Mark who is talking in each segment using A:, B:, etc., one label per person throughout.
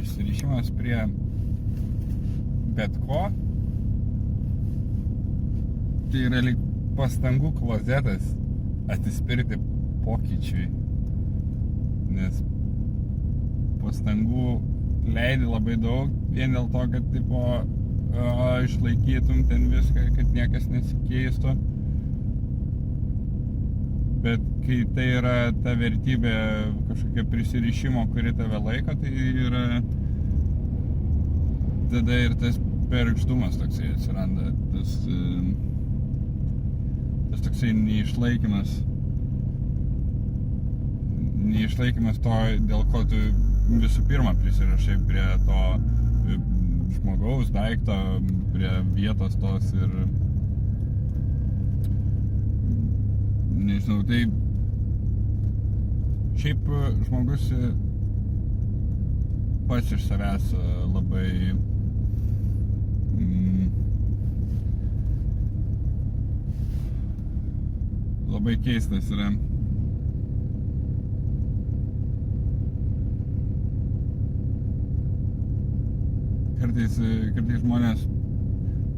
A: prisirišimas prie bet ko, tai yra lyg pastangų klozetas atsispirti pokyčiui, nes pastangų leidi labai daug vien dėl to, kad tipo, išlaikytum ten viską, kad niekas nesikeistų. Bet kai tai yra ta vertybė kažkokia prisirišimo, kuri tave laiko, tai yra tada ir tas perkštumas toksai atsiranda, tas toksai neišlaikymas to, dėl ko tu visų pirma prisirašai prie to žmogaus, daikto, prie vietos tos ir nežinau, tai šiaip žmogus pats iš savęs labai labai keistas yra. Kartais žmonės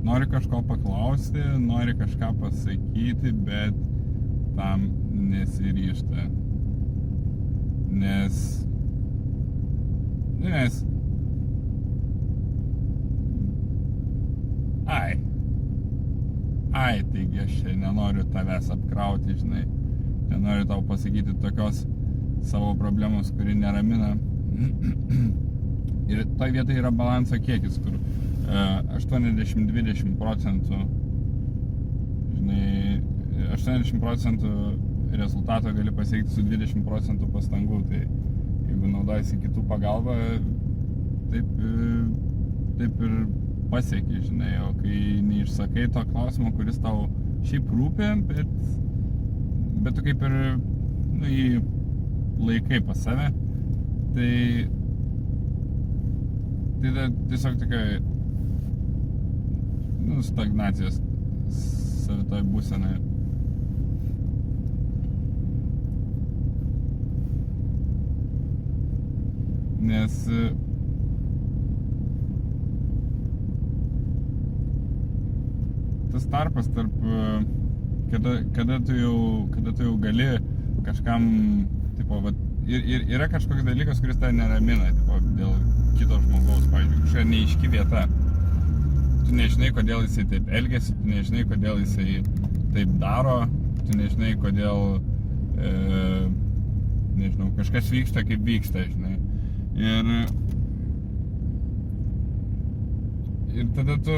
A: nori kažko paklausti, nori kažką pasakyti, bet tam nesiryžta. Nes taigi aš čia nenoriu tavęs apkrauti, žinai. Nenoriu tau pasakyti tokios savo problemos, kuri neramina. Ir toj vietoje yra balanso kiekis, kur 80-20 procentų, žinai, 80% rezultato gali pasiekti su 20 procentų pastangų, tai jeigu naudojasi kitų pagalbą, taip ir pasieki, žinai, o kai neišsakai to klausimo, kuris tau šiaip rūpi, bet tu kaip ir jį laikai pas save, tai tiesiog tokia stagnacijos savitoj būsenai. Nes tas tarpas tarp kada tu jau gali kažkam tipo, yra kažkoks dalykas, kuris tave neramina, tipo, dėl kito žmogaus, pavyzdžiui, kažkokia neaiški vieta. Tu nežinai, kodėl jisai taip elgiasi, tu nežinai, kodėl jisai taip daro, tu nežinai, kodėl nežinau, kažkas vyksta, kaip vyksta, žinai. Ir tada tu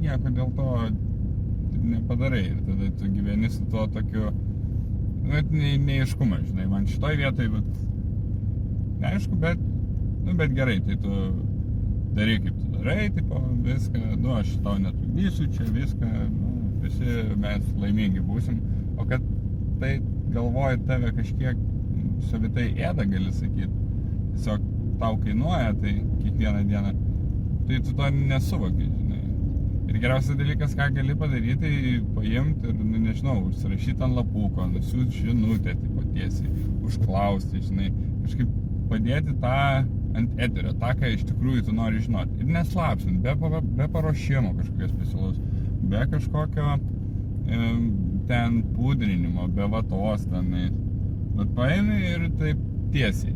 A: nieko dėl to nepadarai ir tada tu gyveni su tuo tokiu neaiškumą, žinai, man šitoj vietoj neaišku, bet gerai, tai tu darai kaip tu darai, tipo, viską, aš tau netrukdysiu čia, viską, visi mes laimingi būsim, o kad tai galvoji tave kažkiek savitai ėda, gali sakyti, tiesiog tau kainuoja tai kiekvieną dieną, tai tu to nesuvoki, žinai. Ir geriausias dalykas, ką gali padaryti, tai paimti ir, nežinau, užsirašyti ant lapuko, nusiųsti žinutę, tipo, tiesiai, užklausti, žinai, kažkaip padėti tą ant eterio, tą, ką iš tikrųjų tu nori žinoti. Ir neslapsint, be paruošimo kažkokio specialaus, be kažkokio ten pudrinimo, be vatos tenai. Bet paimi ir taip tiesiai,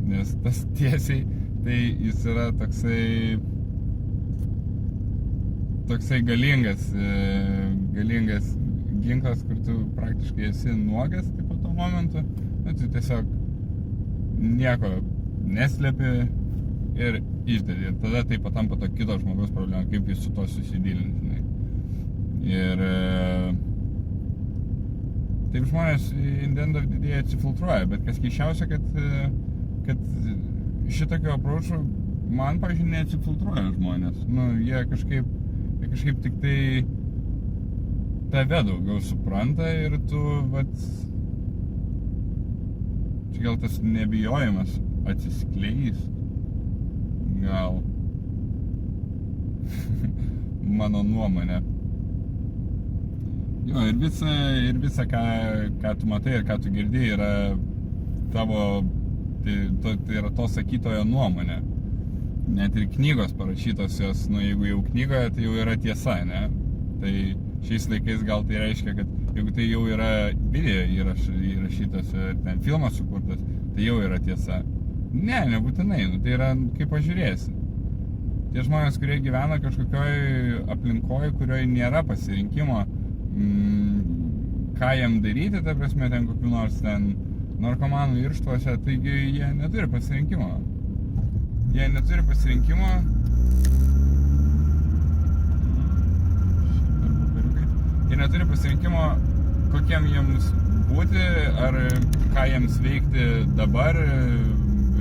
A: nes tas tiesiai, tai jis yra toksai galingas ginklas, kur tu praktiškai esi nuogas tipo tuo momentu, tu tiesiog nieko neslepi ir išdedi. Ir tada tai patampa to kito žmogaus problema, kaip jis su to susidylinti, žinai. Ir taip žmonės in the end of the day atsifiltruoja, bet kas keisčiausia, kad šitokio approach'o man, pavyzdžiui, neatsifiltruoja žmonės. Jie kažkaip tik tai tave daugiau supranta ir tu, čia gal tas nebijojimas atsiskleis, gal mano nuomonė. Jo, ir visa ką tu matai ir ką tu girdi, yra tavo, tai yra to sakytojo nuomonė. Net ir knygos parašytos jos, jeigu jau knygoje, tai jau yra tiesa, ne? Tai šiais laikais gal tai reiškia, kad jeigu tai jau yra video įrašytas ir ten filmas sukurtas, tai jau yra tiesa. Ne, nebūtinai, tai yra kaip pažiūrėsi. Tie žmonės, kurie gyvena kažkokioj aplinkoje, kurioje nėra pasirinkimo, ką jam daryti, ta prasme, ten kokių nors ten narkomanų irštuose, taigi jie neturi pasirinkimo. Jie neturi pasirinkimo. Jie neturi pasirinkimo, kokiem jiems būti, ar ką jiems veikti dabar,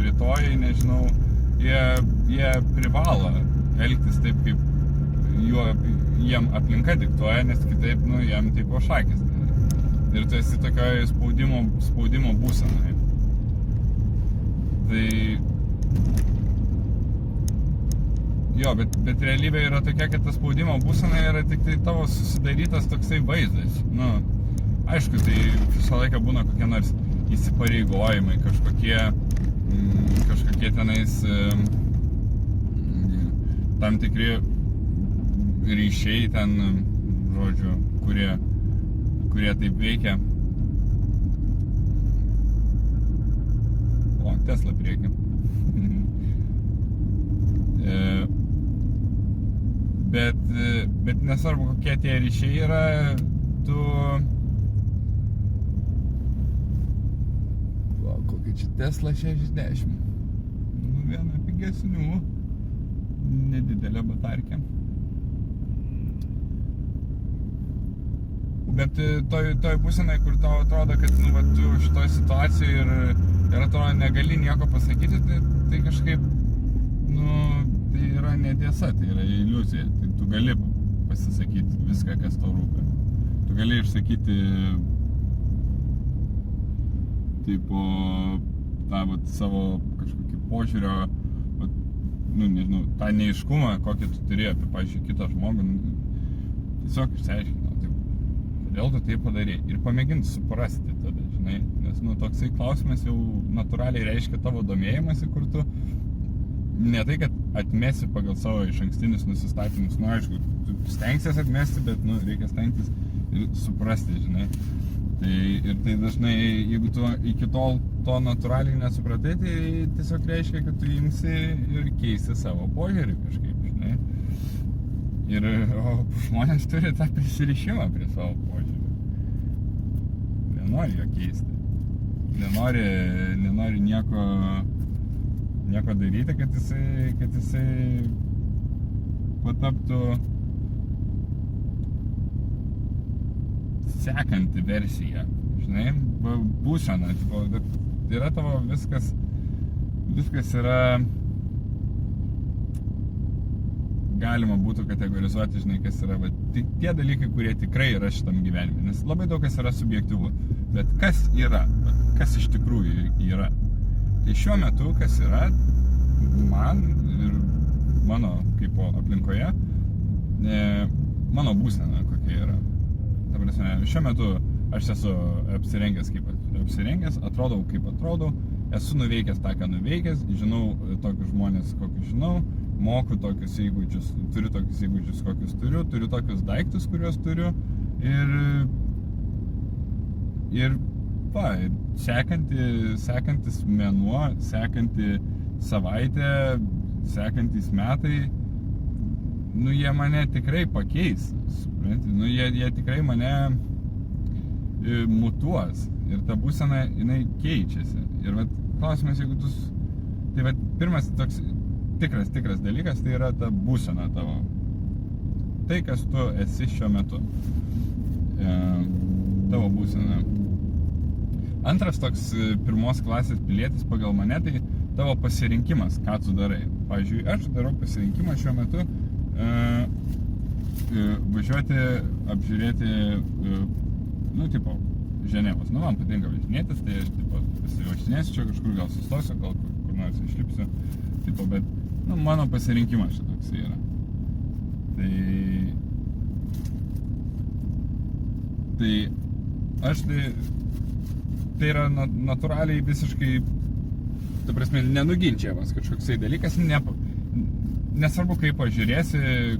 A: rytoj, nežinau. Jie privalo elgtis taip, kaip jiem aplinka diktuoja, nes kitaip, jiem taip po šakės. Ir tu esi tokioje spaudimo būsenoje. Tai jo, bet realybė yra tokia, kad tas spaudimo būsena yra tik tai tavo susidarytas toksai vaizdas. Aišku, tai visą laiką būna kokie nors įsipareigojimai, kažkokie tenais tam tikri ryšiai ten, žodžiu, kurie taip veikia. O, Tesla priekį. Bet nesvarbu, kokie tie ryšiai yra, kokia čia Tesla 60. Viena pigesnių, nedidelė batarkė. Bet toj būsenai, kur tau atrodo, kad tu šitoj situacijai ir atrodo negali nieko pasakyti, tai kažkaip, tai yra netiesa, tai yra iliuzija. Tai tu gali pasisakyti viską, kas tau rūpi. Tu gali išsakyti tipo tą savo kažkokį požiūrio, nežinau, tą neiškumą, kokį tu turi apie, pavyzdžiui, kitą žmogų. Tiesiog išsiaiškinau, kodėl tu tai padarei. Ir pamėginti suprasti tada, žinai. Nes, toksai klausimas jau natūraliai reiškia tavo domėjimąsi, kur tu ne tai, kad atmesi pagal savo išankstinius nusistatymus. Aišku, tu stengsies atmesti, bet, reikia stengtis ir suprasti, žinai. Ir tai dažnai, jeigu tu iki tol to natūraliai nesupratai, tai tiesiog reiškia, kad tu imsi ir keisi savo požiūrį kažkaip, žinai. O žmonės turi tą prisirišimą prie savo požiūrį. Nenori jo keisti. Nenori nieko daryti, kad jisai pataptų sekanti versija, žinai, būsena, yra tavo viskas yra, galima būtų kategorizuoti, žinai, kas yra, tie dalykai, kurie tikrai yra šitam gyvenime, nes labai daug kas yra subjektyvu, bet kas yra, kas iš tikrųjų yra. Tai šiuo metu, kas yra man ir mano kaip aplinkoje, mano būsena kokia yra. Ta prasme, šiuo metu aš esu apsirengęs kaip apsirengęs, atrodau kaip atrodau, esu nuveikęs tą, ką nuveikęs, žinau tokius žmonės, kokius žinau, moku tokius įgūdžius, turiu tokius įgūdžius, kokius turiu tokius daiktus, kuriuos turiu ir sekantis mėnuo, sekanti savaitė, sekantis metai, jie mane tikrai pakeis, supranti, jie tikrai mane mutuos ir ta būsena, jinai keičiasi. Ir klausimas, jeigu tai pirmas toks tikras dalykas, tai yra ta būsena tavo. Tai, kas tu esi šiuo metu. Tavo būsena. Antras toks pirmos klasės pilietis pagal mane, tai tavo pasirinkimas, ką tu darai. Pavyzdžiui, aš darau pasirinkimą šiuo metu važiuoti, apžiūrėti, Ženevos. Man patinka važinėtis, tai aš pasivažinėsiu čia kažkur, gal sustosiu, gal kur nors išlipsiu. Bet, mano pasirinkimas šitoks yra. Tai aš tai yra natūraliai visiškai, ta prasme, nenuginčiamas kažkoksai dalykas, nesvarbu kaip pažiūrėsi,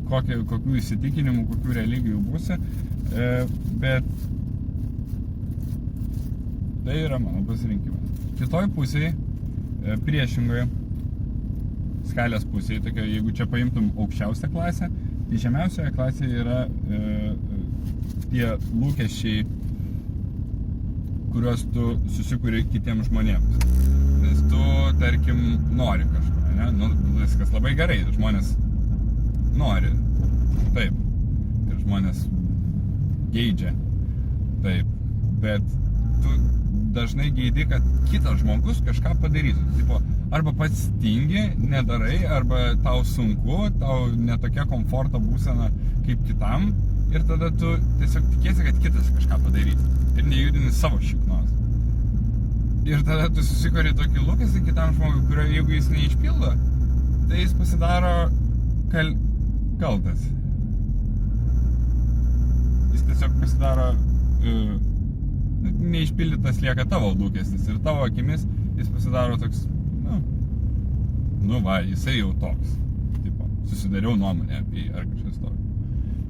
A: kokių įsitikinimų, kokių religijų būsi, bet tai yra mano pasirinkimas. Kitoj pusėje, priešingoje skalės pusėje, tokia, jeigu čia paimtum aukščiausią klasę, tai žemiausioje klasėje yra tie lūkesčiai, kuriuos tu susikuri kitiems žmonėms. Nes tu, tarkim, nori kažko, ne? Nu, viskas labai gerai, žmonės nori, taip, ir žmonės geidžia, taip, bet tu dažnai geidi, kad kitas žmogus kažką padarytų. Tipo, arba pats tingi, nedarai, arba tau sunku, tau netokia komforto būsena kaip kitam, ir tada tu tiesiog tikėsi, kad kitas kažką padarys ir nejudini savo šiknos. Ir tada tu susikuri tokį lūkestį kitam žmogui, kurio jeigu jis neišpildo, tai jis pasidaro kaltas. Jis tiesiog pasidaro neišpildytas lieka tavo lūkestis ir tavo akimis jis pasidaro toks, jisai jau toks, tipo, susidariau nuomonę apie jį ar kažkas toks.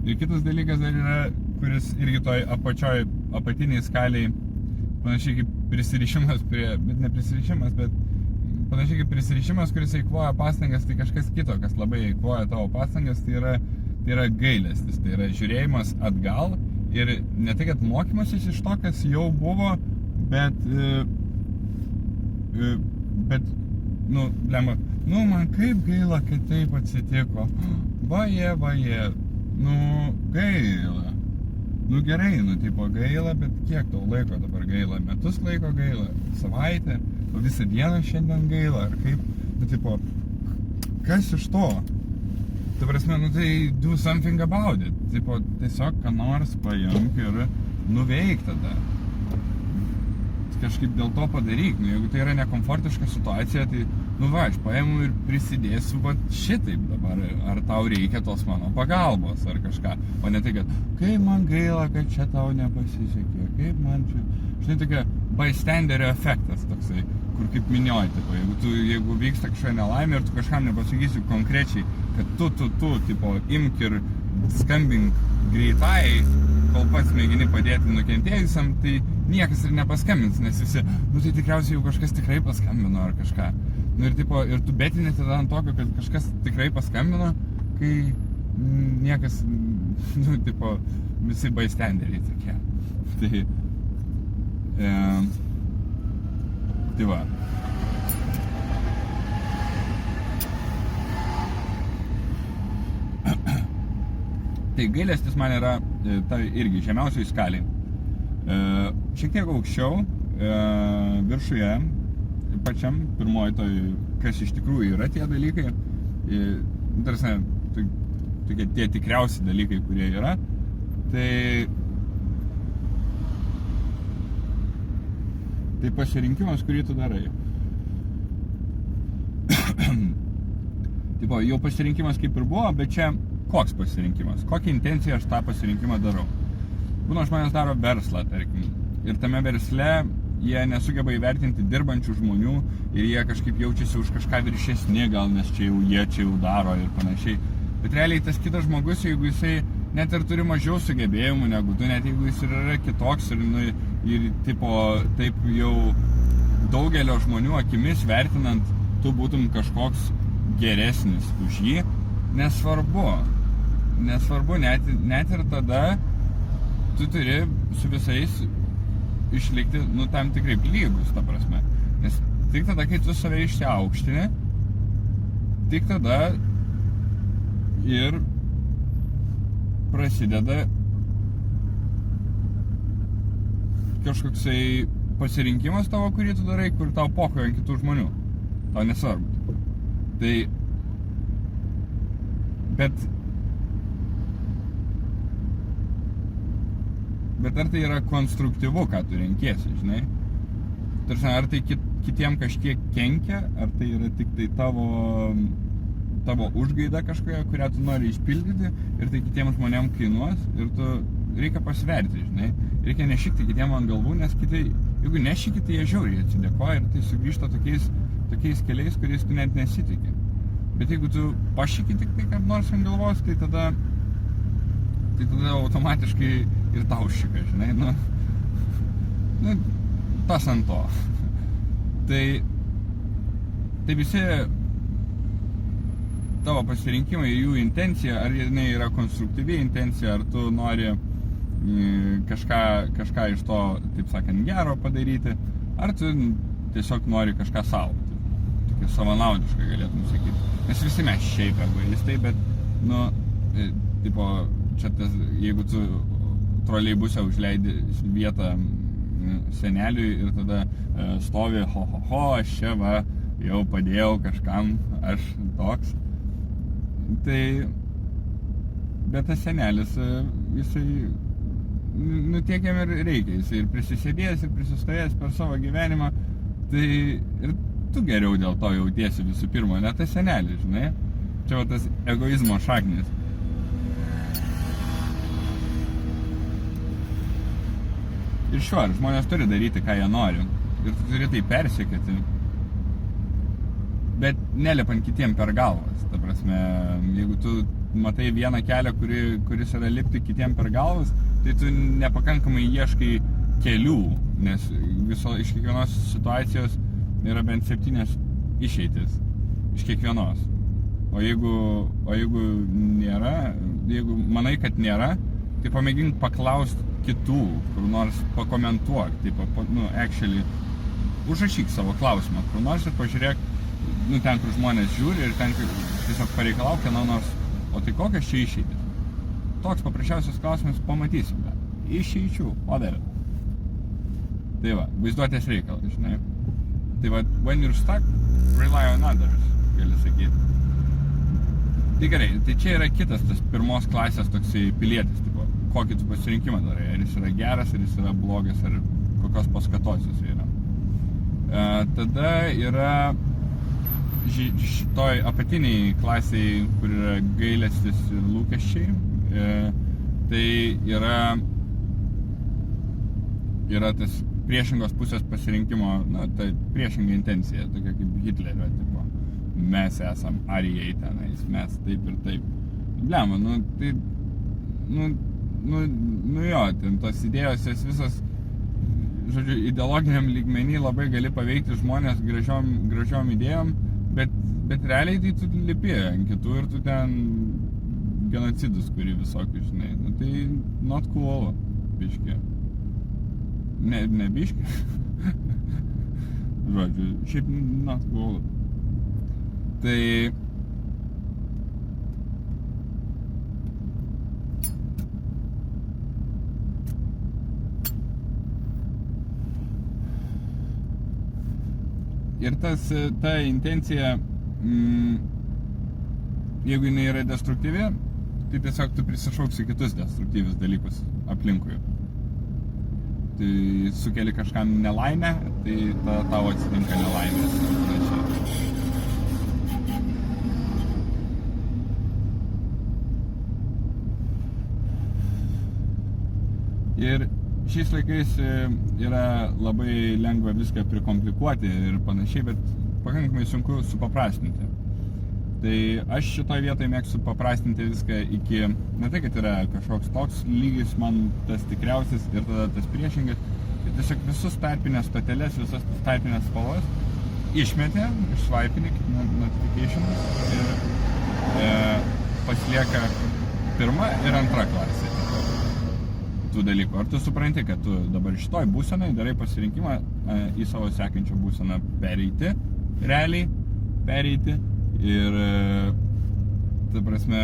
A: Ir kitas dalykas dar yra, kuris irgi toj apatiniai skaliai panašiai kaip prisirišimas bet ne prisirišimas, bet panašiai kaip prisirišimas, kuris eikvoja pastangas, tai kažkas kito, kas labai eikvoja tavo pastangas, tai yra gailestis, tai yra žiūrėjimas atgal ir ne tai, kad mokymasis iš to, kas jau buvo, bet man kaip gaila, kad taip atsitiko, vaje, gaila. Gerai, tipo gaila, bet kiek tau laiko dabar gaila? Metus laiko gaila? Savaitę? O visą dieną šiandien gaila? Ar kaip? Tipo, kas iš to? Ta prasme, tai do something about it. Tipo, tiesiog ką nors paimk ir nuveik tada. Kažkaip dėl to padaryk. Jeigu tai yra nekomfortiška situacija, tai aš paimu ir prisidėsiu šitaip dabar. Ar tau reikia tos mano pagalbos ar kažką. O ne tai, kad kaip man gaila, kad čia tau nepasisekė. Kaip man čia... Žinai, tokia bystanderio efektas toksai, kur kaip minėjai, tipo, jeigu vyksta kažkokia nelaimė ir tu kažkam nepasakysi konkrečiai, kad tu, tipo, imk ir skambink greitai, kol pats mėgini padėti nukentėjusiam, tai niekas ir nepaskambins, nes visi, tai tikriausiai jau kažkas tikrai paskambino ar kažką. Ir tipo, ir tu betini tada ant tokio, kad kažkas tikrai paskambino, kai niekas, tipo, visi bystanderiai tokie. Tai va. Tai gailestis man yra ta irgi žemiausioj skaliai. Šiek tiek aukščiau, viršuje, pačiam pirmoji toj, kas iš tikrųjų yra tie dalykai, tarsi, tokie tie tikriausi dalykai, kurie yra, tai pasirinkimas, kurį tu darai. Tipo, jau pasirinkimas kaip ir buvo, bet čia koks pasirinkimas? Kokią intenciją aš tą pasirinkimą darau? Būna žmonės daro verslą, tarkim. Ir tame versle jie nesugeba įvertinti dirbančių žmonių ir jie kažkaip jaučiasi už kažką viršesni, gal nes čia jau daro ir panašiai. Bet realiai tas kitas žmogus, jeigu jisai net ir turi mažiau sugebėjimų negu tu, net jeigu jis yra kitoks ir tipo, taip jau daugelio žmonių akimis vertinant, tu būtum kažkoks geresnis už jį, nesvarbu, net ir tada tu turi su visais išlikti, tam tikrai lygus, ta prasme. Nes tik tada, kai tu save išsiaukštini, tik tada ir prasideda kažkoksai pasirinkimas tavo, kurį tu darai, kur tau pokoja ant kitų žmonių. Tau nesvarbu. Tai, bet ar tai yra konstruktyvu, ką tu renkiesi, žinai? Tarsi, ar tai kitiem kažkiek kenkia, ar tai yra tik tai tavo užgaida kažkokia, kurią tu nori išpildyti ir tai kitiem žmonėm kainuos ir tu reikia pasverti, žinai. Reikia nešikti kitiem ant galvų, nes kitai jeigu nešiki, tai jie žiauriai atsidėkoja ir tai sugrįžta tokiais keliais, kuriais tu net nesitikė. Bet jeigu tu pašiki tik tai, kad nors ant galvos, tai tada automatiškai ir tau šika, žinai, nu, tas ant to. Tai visi tavo pasirinkimai, jų intencija, ar jinai yra konstruktyvi intencija, ar tu nori kažką iš to, taip sakant, gero padaryti, ar tu tiesiog nori kažką savo. Tokia savanaudiškai galėtum sakyti. Nes visi mes šiaip egoistai, bet, tipo, čia tas, jeigu tu troleibuse užleidi vietą seneliui ir tada stovi, aš čia va, jau padėjau kažkam, aš toks. Tai, bet tas senelis, jisai, tiek jam ir reikia, jisai ir prisisėdėjęs, ir prisistojęs per savo gyvenimą, tai ir tu geriau dėl to jautiesi visų pirma, ne tas senelis, žinai. Čia va tas egoizmo šaknis. Ir žmonės turi daryti, ką jie nori. Ir tu turi tai persekėti. Bet nelipant kitiem per galvas. Ta prasme, jeigu tu matai vieną kelią, kuris yra lipti kitiem per galvas, tai tu nepakankamai ieškai kelių, nes iš kiekvienos situacijos yra bent 7 išeitis. Iš kiekvienos. O jeigu nėra, jeigu manai, kad nėra, tai pamėgink paklausti kitų, kur nors pakomentuok, actually, užrašyk savo klausimą, kur nors ir pažiūrėk, ten, kur žmonės žiūri ir ten tiesiog pareikalauk kieno nors, o tai kokios čia išeitis? Toks paprasčiausias klausimas, pamatysim tą. Išeičių, padarė. Tai va, vaizduotės reikalas, žinai. Tai va, when you're stuck, rely on others, gali sakyti. Tai gerai, tai čia yra kitas tas pirmos klasės toksai pilietis, tipo, kokį tu pasirinkimą darai, ar jis yra geras, ar jis yra blogas, ar kokios paskatos jis yra. Tada yra šitoj apatiniai klasiai, kur yra gailestis ir lūkesčiai, tai yra tas priešingos pusės pasirinkimo, tai priešinga intencija, tokia kaip Hitlerio, tipo, mes esam arijai tenais, mes taip ir taip. Blema, jo, ten tos idėjos, jos visas, žodžiu, ideologiniam lygmenį labai gali paveikti žmonės gražiom idėjom, bet realiai tai tu lipi ant kitų ir tu ten genocidus kuri visokių, žinai. Tai not cool, biški. Ne biški. Žodžiu, šiaip not cool. Tai ir ta intencija, jeigu jinai yra destruktyvi, tai tiesiog tu prisišauksi kitus destruktyvius dalykus aplinkui. Tai sukeli kažkam nelaimę, tai tavo atsitinka nelaimės. Ir šiais laikais yra labai lengva viską prikomplikuoti ir panašiai, bet pakankamai sunku supaprastinti. Tai aš šitoj vietoje mėgstu paprastinti viską iki, ne tai, kad yra kažkoks toks lygis, man tas tikriausias ir tada tas priešingas, tai tiesiog visus tarpinės statelės, visas tarpinės spalvas išmetė, išsvaipinė notifications ir pasilieka pirma ir antra klasė tų dalykų. Ar tu supranti, kad tu dabar šitoj būsenai darai pasirinkimą į savo sekančią būseną pereiti, realiai pereiti ir, ta prasme,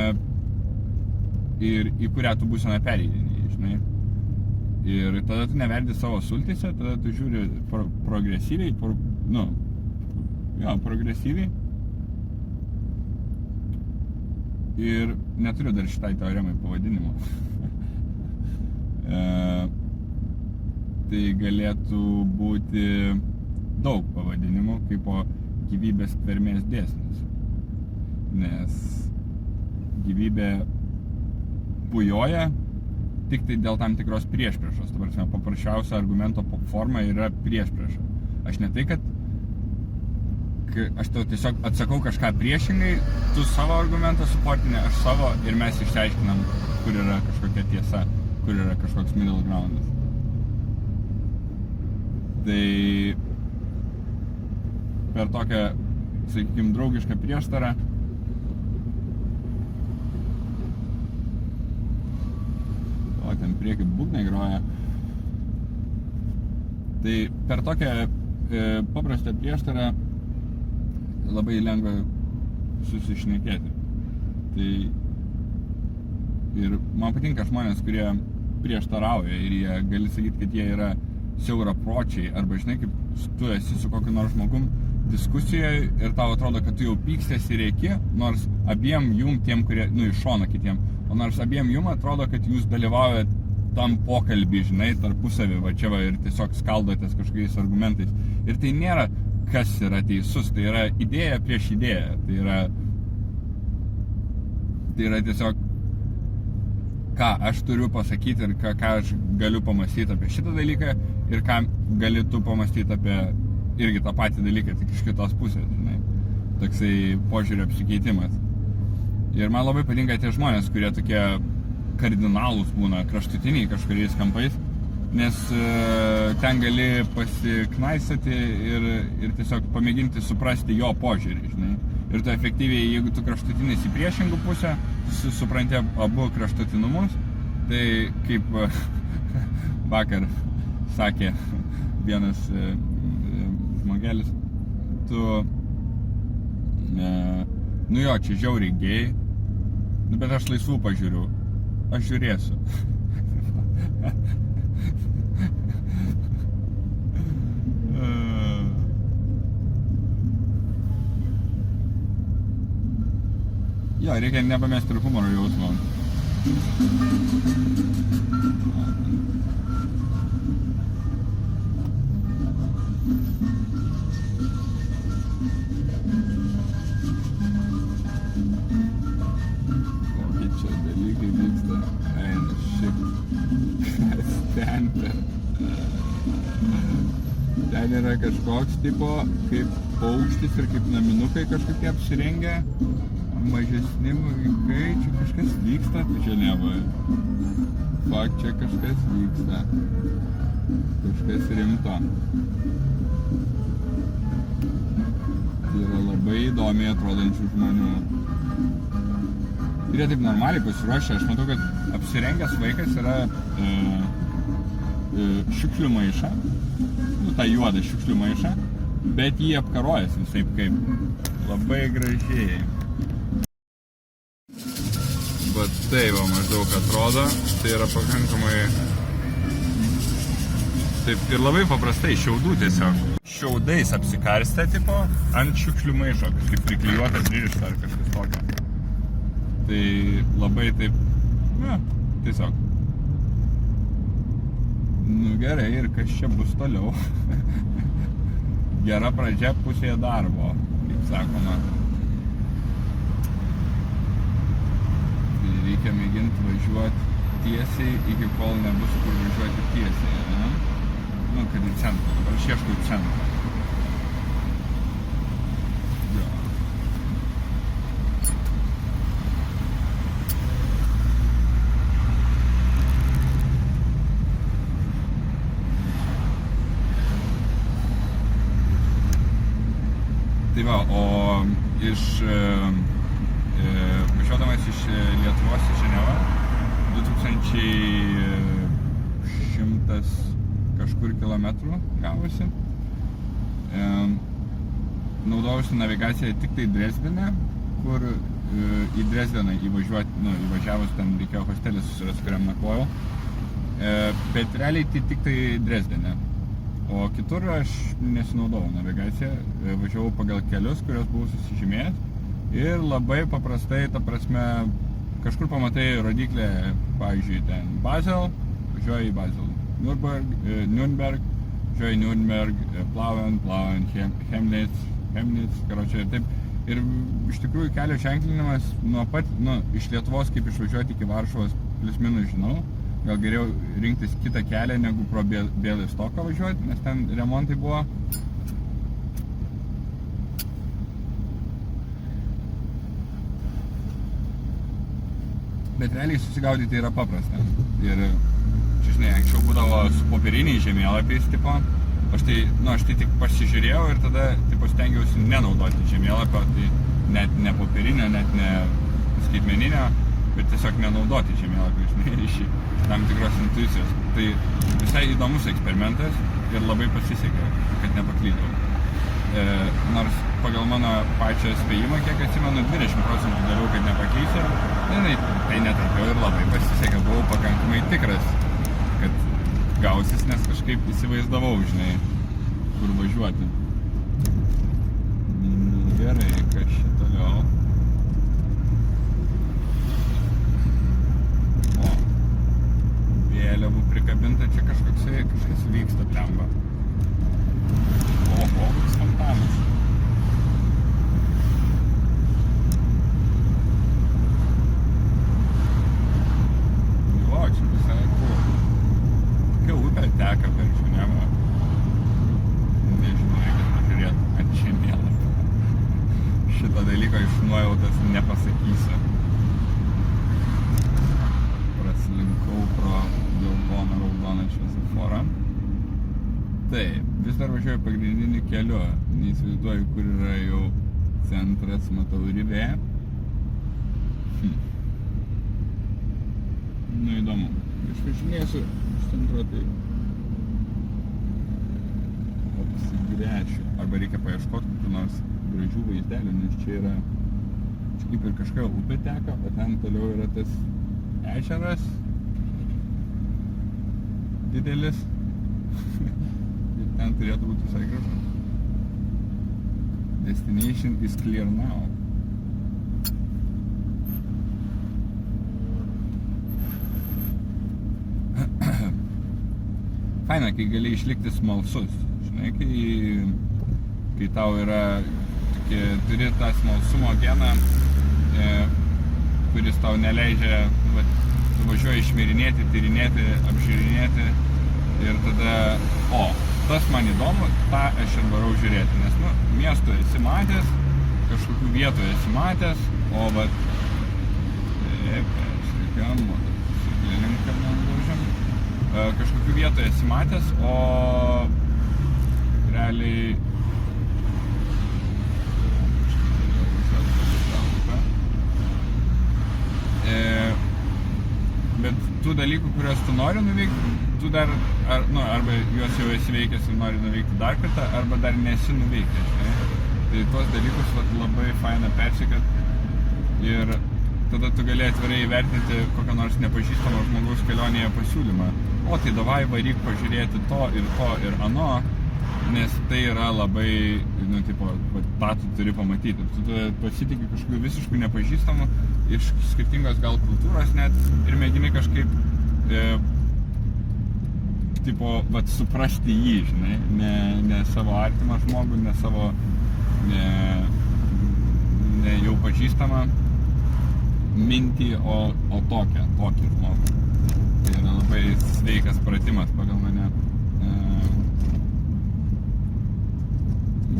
A: ir į kurią tu būseną pereidini, žinai. Ir tada tu neverdi savo sultyse, tada tu žiūri progresyviai, progresyviai. Ir neturiu dar šitai teoremai pavadinimo. Tai galėtų būti daug pavadinimų, kaip po gyvybės tvermės dėsnis. Nes gyvybė bujoja tik tai dėl tam tikros priešpriešos. Ta prasme, paprasčiausia argumento forma yra priešprieša. Aš ne tai, kad aš tau tiesiog atsakau kažką priešingai, tu savo argumentą suportinė, aš savo ir mes išsiaiškinam, kur yra kažkokia tiesa, kur yra kažkoks middle groundas. Tai per tokią, sakykime, draugišką prieštarą o ten prieki būgnai groja. Tai per tokią paprastą prieštarą labai lengva susišnekėti. Tai ir man patinka žmonės, kurie prieštarauja ir jie gali sakyti, kad jie yra siaurapročiai arba žinai, kaip tu esi su kokiu nors žmogum diskusijoje ir tau atrodo, kad tu jau pykstėsi rėki, nors abiem jum tiem, kurie, iš šono kitiem, o nors abiem jum atrodo, kad jūs dalyvaujat tam pokalbį, žinai, tarpusavį, va čia va ir tiesiog skaldotės kažkokiais argumentais. Ir tai nėra kas yra teisus, tai yra idėja prieš idėją, tai yra tiesiog ką aš turiu pasakyti ir ką aš galiu pamastyti apie šitą dalyką ir ką gali tu pamastyti apie irgi tą patį dalyką, tik iš kitos pusės, žinai, toksai požiūrio apsikeitimas. Ir man labai patinka tie žmonės, kurie tokie kardinalūs būna, kraštutiniai kažkuriais kampais, nes ten gali pasiknaisati ir tiesiog pamėginti suprasti jo požiūrį, žinai. Ir tu efektyviai, jeigu tu kraštutinis į priešingų pusę, supranti abu kraštutinumus, tai kaip vakar sakė vienas žmogelis, tu, nu jo, čia žiauriai gei, bet aš laisvų pažiūriu, aš žiūrėsiu. Jo, reikia nepamesti ir humoro jausmo. Kokie čia dalykai vyksta. Eina šiaip. Ten yra kažkoks tipo, kaip paukštis ir kaip naminukai kažkokie apsirengę. Mažesni vaikai, čia kažkas vyksta, tai čia nebuvo. Fak, čia kažkas vyksta. Kažkas rimto. Tai yra labai įdomiai atrodančių žmonių. Ir jie taip normaliai pasiruošę. Aš matau, kad apsirengęs vaikas yra šiukšlių maišą. Nu, tą juodą šiukšlių maišą. Bet jį apkarojęs visaip kaip. Labai gražiai. Bet tai va maždaug atrodo, tai yra pakankamai taip ir labai paprastai, šiaudų tiesiog. Šiaudais apsikarstę tipo ant šiukšlių maišo, kažkaip priklijuotas pririšta ar kažkas tokio. Tai labai taip, na, tiesiog. Nu gerai, ir kas čia bus toliau? Gera pradžia pusėje darbo, kaip sakoma. Reikia mėginti važiuoti tiesiai, iki kol nebus kur važiuoti tiesiai, ne? Nu, kad į centrą. Dabar aš ieškau į centrą. Jo. Tai va, o iš važiuodamas iš Lietuvos į Ženevą 2100 kažkur kilometrų gavosi. Naudojausi navigaciją tik tai Dresdene, kur į Dresdeną įvažiavus ten reikėjo hostelį susirasti, kuriam nakvojau. Bet realiai tik tai Dresdene. O kitur aš nesinaudojau navigaciją, važiavau pagal kelius, kurios buvau susižymėjęs. Ir labai paprastai, ta prasme, kažkur pamatai rodiklę, pavyzdžiui, ten Basel, važiuoji į Basel, Nürnberg, važiuoji Nürnberg, Plauen, Chemnitz, karočią, taip. Ir iš tikrųjų kelio ženklinimas nuo pat, iš Lietuvos kaip išvažiuoti iki Varšuvos plius minus žinau, gal geriau rinktis kitą kelią, negu pro Bialystoką važiuoti, nes ten remontai buvo. Bet realiai susigaudyti yra paprasta. Ir čia, žinai, anksčiau būdavo su popieriniais žemėlapiais, tipo, aš tai tik pasižiūrėjau ir tada, tipo, stengiausi nenaudoti žemėlapio, tai net ne popierinio, net ne skaitmeninio, bet tiesiog nenaudoti žemėlapio, žinai, iš tam tikros intuicijos. Tai visai įdomus eksperimentas ir labai pasisekė, kad nepaklydau. Nors pagal mano pačią spėjimą, kiek atsimenu, 20% dariau, kad nepaklysiu, tai netraukiau ir labai pasisekė, buvau pakankamai tikras, kad gausis, nes kažkaip įsivaizdavau, žinai, kur važiuoti. Gerai, kas čia toliau? O, vėliavų prikabinta, čia kažkas vyksta plemba. Oho, koks fontanas. Jo, čia visai cool. Tokia upė teka per Ženevą. Nežinau, reikia pažiūrėti ant žemėlapio. Šitą dalyką iš nuojautos nepasakysiu. Praslinkau pro raudoną šviesoforą. Taip, vis dar važiuoju pagrindiniu keliu, neįsivaizduoju, kur yra jau centras, matau Rivė. Nu, įdomu, išvažinėsiu iš centro, tai apsigręšiu. Arba reikia paieškoti kokių nors gražių vaizdelių, nes čia yra, čia kaip ir kažkokia upė teka, o ten toliau yra tas ežeras didelis. Ten turėtų būti visai gražu. Destination is clear now. Faina, kai gali išlikti smalsus. Žinai, kai tau yra, turi tą smalsumo geną, kuris tau neleidžia, tu važiuoji išmirinėti, tyrinėti, apžiūrinėti ir tada, tas man įdomu, tą aš ir varau žiūrėti, nes, miesto esi matęs, kažkokių vietų esi matęs, o vat, kažkokių vietų esi matęs, o realiai bet tų dalykų, kuriuos tu nori nuveikti, tu dar, arba juos jau esi veikęs ir nori nuveikti dar kartą, arba dar nesi nuveikęs, žinai. Tai tuos dalykus labai faina persikėt ir tada tu gali atvirai įvertinti kokią nors nepažįstamą žmogaus kelionėje pasiūlymą. O tai davai varyk pažiūrėti to ir ano, nes tai yra labai, tą tu turi pamatyti. Tu pasitiki kažkokiu visiškai nepažįstamu, iš skirtingos gal kultūros net ir mėgini kažkaip suprasti jį, žinai, ne savo artimą žmogų, ne savo ne jau pažįstamą mintį, o tokį žmogų. Tai yra labai sveikas pratimas pagal mane.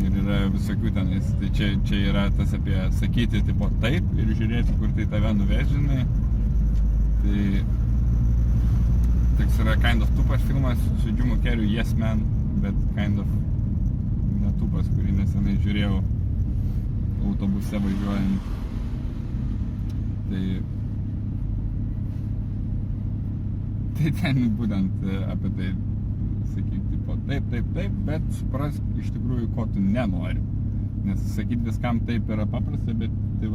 A: Ir yra visokių tenais, tai čia yra tas apie sakyti taip ir žiūrėti, kur tai tave nuves, žinai. Tai toks yra kind of tupas filmas su Jimu Carrey, Yes Man, bet kind of netupas, kurį nesenai žiūrėjau autobuse važiuojant. Tai ten būtent apie tai sakyti, taip, bet suprask iš tikrųjų, ko tu nenori. Nes sakyti viskam taip yra paprasta, bet tai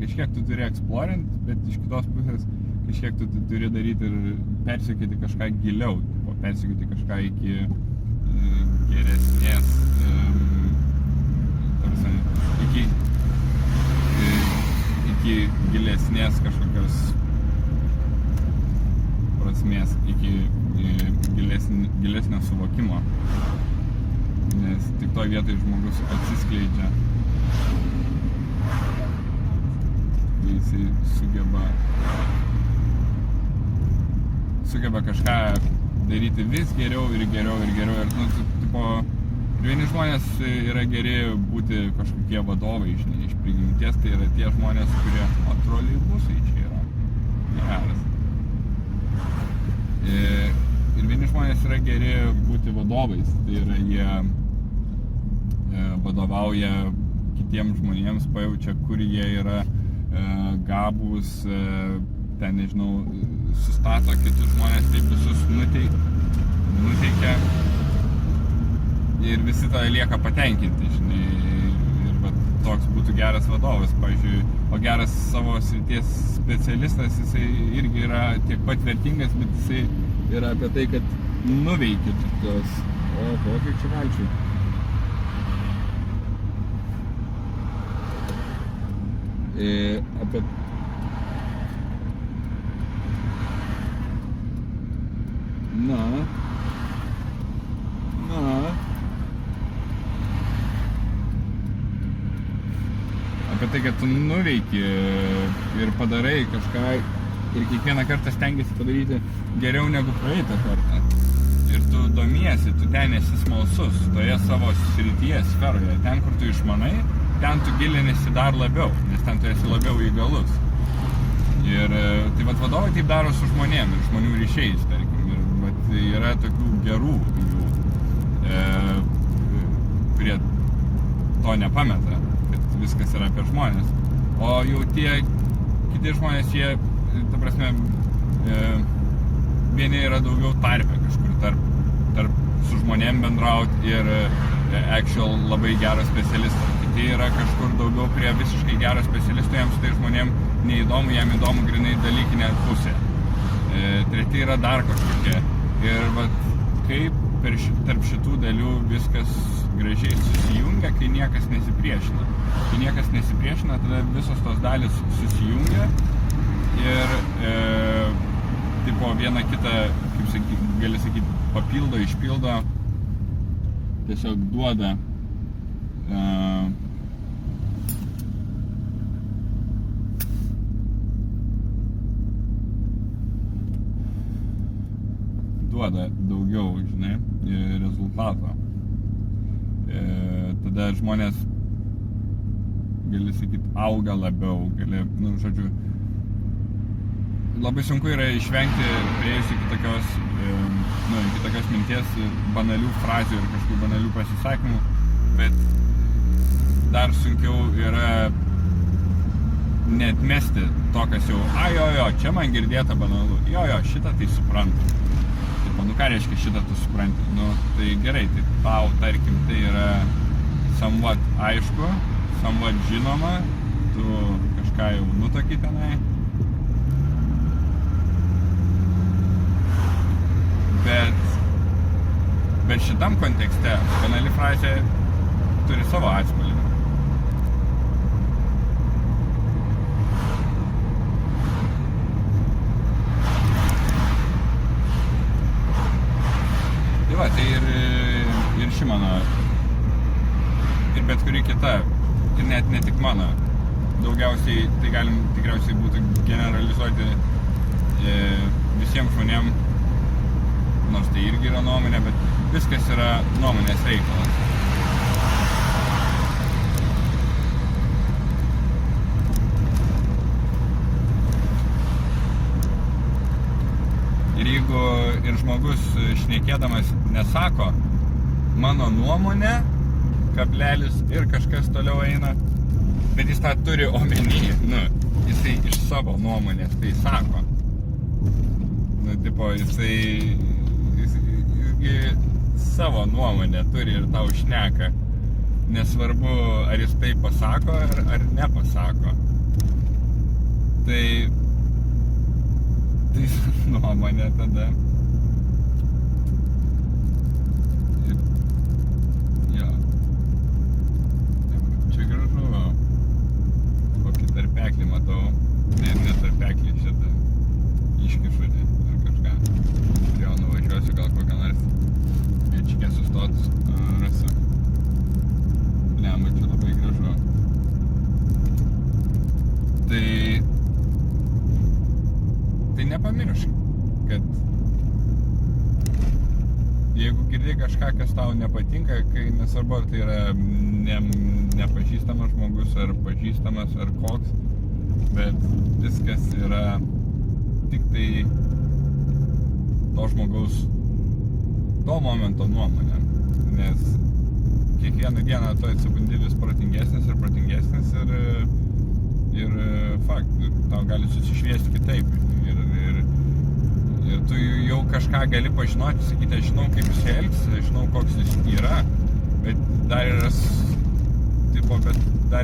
A: kažkiek tu turi eksplorint, bet iš kitos pusės kažkiek tu turi daryti ir persiekyti kažką giliau, persiekyti kažką iki geresnės, iki gilesnės kažkokios prasmės, iki gilesnio suvokimo, nes tik toj vietoj žmogus atsiskleidžia, kai jisai sugeba sugeba kažką daryti vis geriau ir geriau ir geriau. Ir, nu, tipo, vieni žmonės yra geri būti kažkokie vadovai, žinai, iš prigimties, tai yra tie žmonės, kurie troleibusai čia yra geras. Ir vieni žmonės yra geri būti vadovais, tai yra jie vadovauja kitiems žmonėms, pajaučia, kur jie yra gabūs, ten, nežinau, sustato kitus žmonės, taip visus nuteikia ir visi to lieka patenkinti, žinai, ir va, toks būtų geras vadovas, pavyzdžiui, o geras savo srities specialistas, jisai irgi yra tiek pat vertingas, bet jisai yra apie tai, kad nuveikė tos, kiek čia valčių. Apie tai, kad tu nuveiki ir padarai kažką ir kiekvieną kartą stengiasi padaryti geriau negu praeitą kartą. Ir tu domiesi, tu ten esi smalsus toje savo srityje, sferoje. Ten, kur tu išmanai, ten tu gilinėsi dar labiau, nes ten tu esi labiau įgalus. Ir tai vat vadovai taip daro su žmonėm ir žmonių ryšiais, tarkim. Ir vat yra tokių gerų jų, kurie to nepameta, kad viskas yra apie žmonės. O jau tie kiti žmonės, jie, ta prasme, vieni yra daugiau tarpe kažkur tarp su žmonėm bendraut ir actual labai geras specialistas. Kiti yra kažkur daugiau prie visiškai gero specialisto, jiems tai žmonėm neįdomu, jam įdomu grinai dalykinė pusė. Treti yra dar kažkokie. Ir vat, kaip tarp šitų dalių viskas gražiai susijungia, kai niekas nesipriešina. Kai niekas nesipriešina, tada visos tos dalis susijungia ir tipo viena kitą, kaip gali sakyti, papildo, išpildo, tiesiog duoda daugiau, žinai, rezultato. Tada žmonės, gali sakyti, auga labiau, gali, nu, žodžiu, labai sunku yra išvengti prieėjus iki tokios minties banalių frazių ir kažkokių banalių pasisakymų, bet dar sunkiau yra neatmesti to, kas jau, jo, čia man girdėta banalu, jo, šitą tai suprantu. Taip, nu ką reiškia šitą tu supranti? Nu, tai gerai, tai tau, tarkim, tai yra somewhat aišku, somewhat žinoma, tu kažką jau nutoki tenai. Bet šitam kontekste banali frazė turi savo atspalvį. Tai va, tai ir ši mano, ir bet kuri kita, ir net ne tik mano, daugiausiai tai galim tikriausiai būtų generalizuoti visiems žmonėm, nors tai irgi yra nuomonė, bet viskas yra nuomonės reikalas. Ir jeigu ir žmogus šnekėdamas nesako mano nuomonė, kablelis ir kažkas toliau eina, bet jis tą turi omeny, nu, jisai iš savo nuomonės tai sako. Nu, tipo, jisai savo nuomonę turi ir tau šneka. Nesvarbu, ar jis tai pasako, ar nepasako. Tai nuomonė tada. Ir, jo. Čia gražu. Kokį tarpeklį matau. Ne tarpeklį, šitą iškišutį ar kažką. Jau nuvažiuosiu, gal kokią nors viečkę sustot rasiu. Lemba, čia labai gražu. Tai nepamiršk, kad kažką, kas tau nepatinka, kai nesvarbu, ar tai yra nepažįstamas žmogus, ar pažįstamas, ar koks, bet viskas yra tik tai to žmogaus to momento nuomonė, nes kiekvieną dieną tu atsibundi vis protingesnis ir protingesnis ir fakt, tau gali susišviesti kitaip ir tu jau kažką gali pažinoti, sakyti, aš žinau, kaip jis elgsi, aš žinau, koks jis yra, bet dar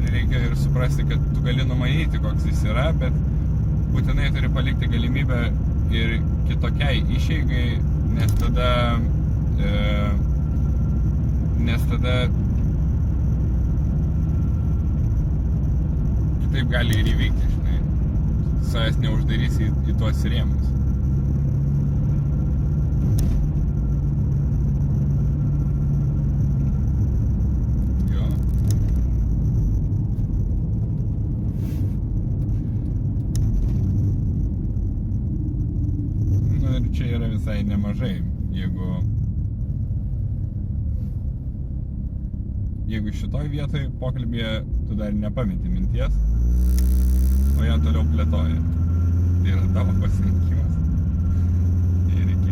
A: reikia ir suprasti, kad tu gali numanyti, koks jis yra, bet būtinai turi palikti galimybę ir kitokiai išeigai, nes tada kitaip gali ir įvykti, žinai, savęs neuždarysi į tuos rėmus. Jo. Nu ir čia yra visai nemažai, jeigu šitoj vietoj pokalbėje tu dar nepameti minties, o ją toliau plėtoji. Tai yra tavo pasirinkimas. Ir iki